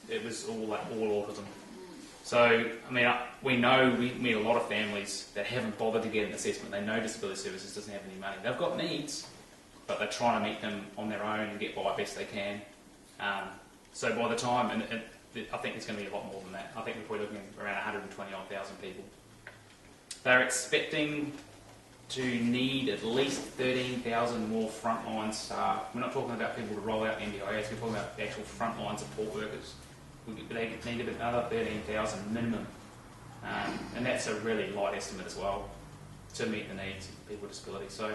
it was all autism. So, I mean, we meet a lot of families that haven't bothered to get an assessment. They know Disability Services doesn't have any money. They've got needs, but they're trying to meet them on their own and get by best they can. So by the time, and I think it's going to be a lot more than that. I think we're probably looking at around 120,000 people. They're expecting to need at least 13,000 more frontline staff. We're not talking about people to roll out the NDIS, we're talking about the actual frontline support workers. They need another 13,000 minimum. And that's a really light estimate as well to meet the needs of people with disability. So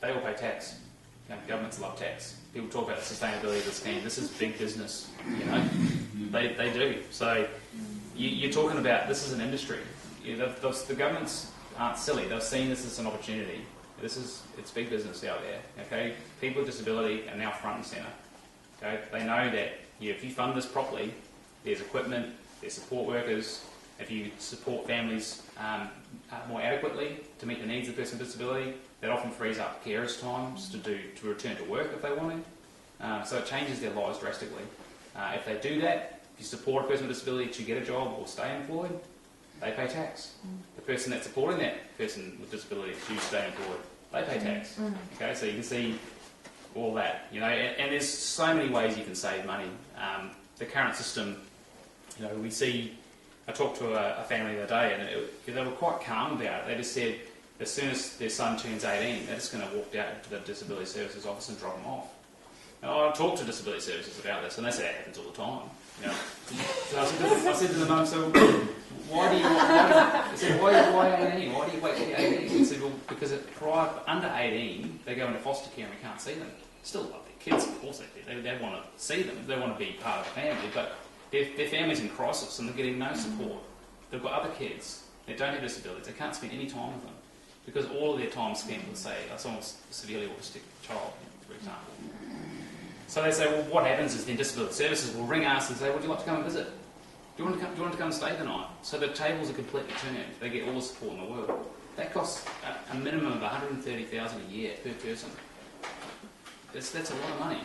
they all pay tax. Governments love tax. People talk about the sustainability of the scheme. This is big business, They do. So you're talking about, this is an industry. The governments aren't silly. They've seen this as an opportunity. It's big business out there. Okay, people with disability are now front and centre. Okay, they know that if you fund this properly, there's equipment, there's support workers. If you support families more adequately to meet the needs of the person with disability, that often frees up carers' times to return to work if they want to. So it changes their lives drastically. If they do that, if you support a person with disability to get a job or stay employed, they pay tax. The person that's supporting that person with disability to stay employed, they pay tax. Okay, so you can see all that, and there's so many ways you can save money. The current system, we see. I talked to a family the other day, and they were quite calm about it. They just said, as soon as their son turns 18, they're just going to walk out to the Disability Services office and drop them off. And I talked to Disability Services about this, and they say it happens all the time. So I said to the mum, so why do you why 18? Why do you wait till 18? He said, well, because under 18, they go into foster care and we can't see them. Still love their kids, of course they do. They want to see them. They want to be part of the family, but their family's in crisis and they're getting no support. They've got other kids that don't have disabilities. They can't spend any time with them because all of their time is spent with, say, someone's severely autistic child, for example. So they say, well, what happens is then Disability Services will ring us and say, would you like to come and visit? Do you want to come and stay the night? So the tables are completely turned. They get all the support in the world. That costs a minimum of $130,000 a year per person. That's a lot of money.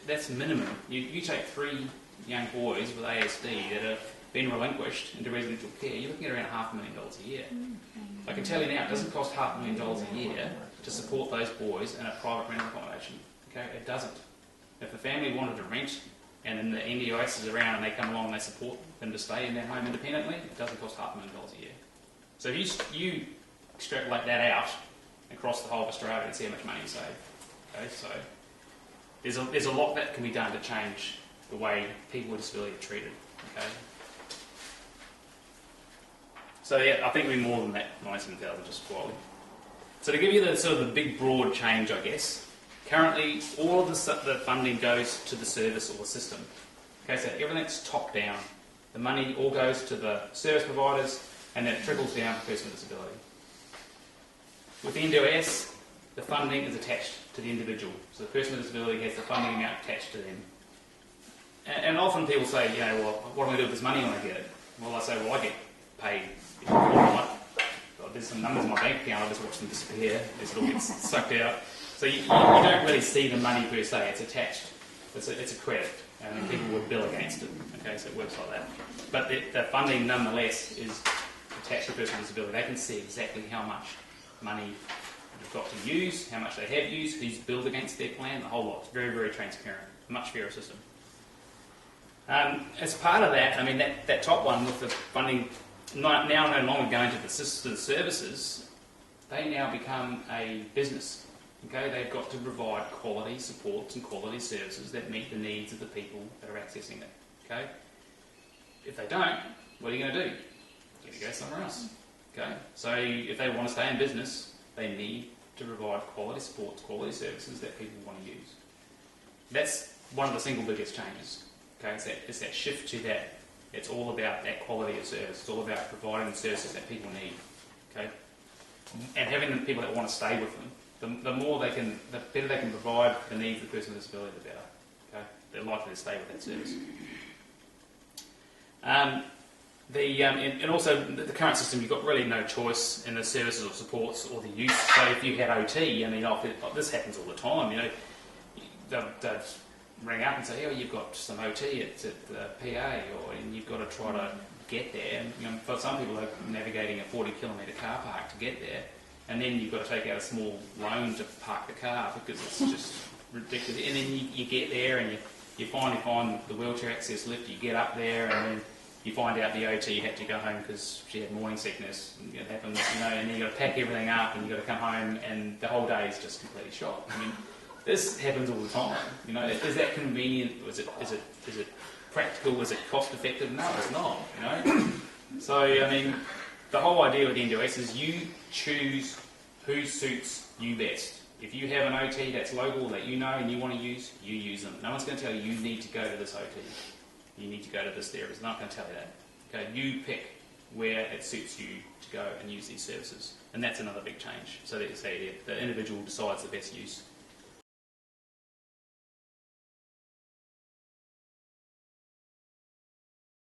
That's minimum. You take 3 young boys with ASD that have been relinquished into residential care, you're looking at around $500,000 a year. I can tell you now, it doesn't cost $500,000 a year to support those boys in a private rental accommodation. Okay, it doesn't. If the family wanted to rent and then the NDIS is around and they come along and they support them to stay in their home independently, it doesn't cost $500,000 a year. So if you extrapolate that out across the whole of Australia and see how much money you save. Okay, so there's a lot that can be done to change the way people with disability are treated. Okay. So yeah, I think we're more than that 97,000 just quietly. So to give you the sort of the big broad change, I guess. Currently, all of the funding goes to the service or the system. Okay, so everything's top down. The money all goes to the service providers, and then it trickles down to the person with disability. With the NDIS, the funding is attached to the individual. So the person with disability has the funding amount attached to them. And often people say, well, what am I going to do with this money when I get it? Well, I say, well, I get paid every month. There's some numbers in my bank account, I just watch them disappear. This all gets sucked out. So you don't really see the money per se, it's attached. It's a credit, and people would bill against it. Okay, so it works like that. But the funding, nonetheless, is attached to the person with disability. They can see exactly how much money they've got to use, how much they have used, who's billed against their plan, the whole lot. It's very, very transparent. A much fairer system. As part of that, I mean, that top one with the funding now no longer going to the assisted services, they now become a business. Okay, they've got to provide quality supports and quality services that meet the needs of the people that are accessing it. Okay, if they don't, what are you going to do? You're going to go somewhere else. Okay, so if they want to stay in business, they need to provide quality supports, quality services that people want to use. That's one of the single biggest changes. Okay, it's that shift to that. It's all about that quality of service. It's all about providing the services that people need. Okay, and having the people that want to stay with them. The better they can provide the needs of the person with disability, the better. Okay, they're likely to stay with that service. And also the current system, you've got really no choice in the services or supports or the use. So if you had OT, I mean, this happens all the time. They've ring up and say, oh, you've got some OT at the PA, and you've got to try to get there. And, you know, for some people, they're navigating a 40-kilometre car park to get there, and then you've got to take out a small loan to park the car because it's just ridiculous. And then you get there and you finally find the wheelchair access lift, you get up there, and then you find out the OT had to go home because she had morning sickness. And it happens, you know, and then you've got to pack everything up and you've got to come home, and the whole day is just completely shot. I mean, this happens all the time. You know, is that convenient? Is it practical? Is it cost effective? No, it's not. You know, so I mean, the whole idea with the NDIS is you choose who suits you best. If you have an OT that's local that you know and you want to use, you use them. No one's going to tell you need to go to this OT. You need to go to this therapist. They're not going to tell you that. Okay, you pick where it suits you to go and use these services, and that's another big change. So that you say the individual decides the best use.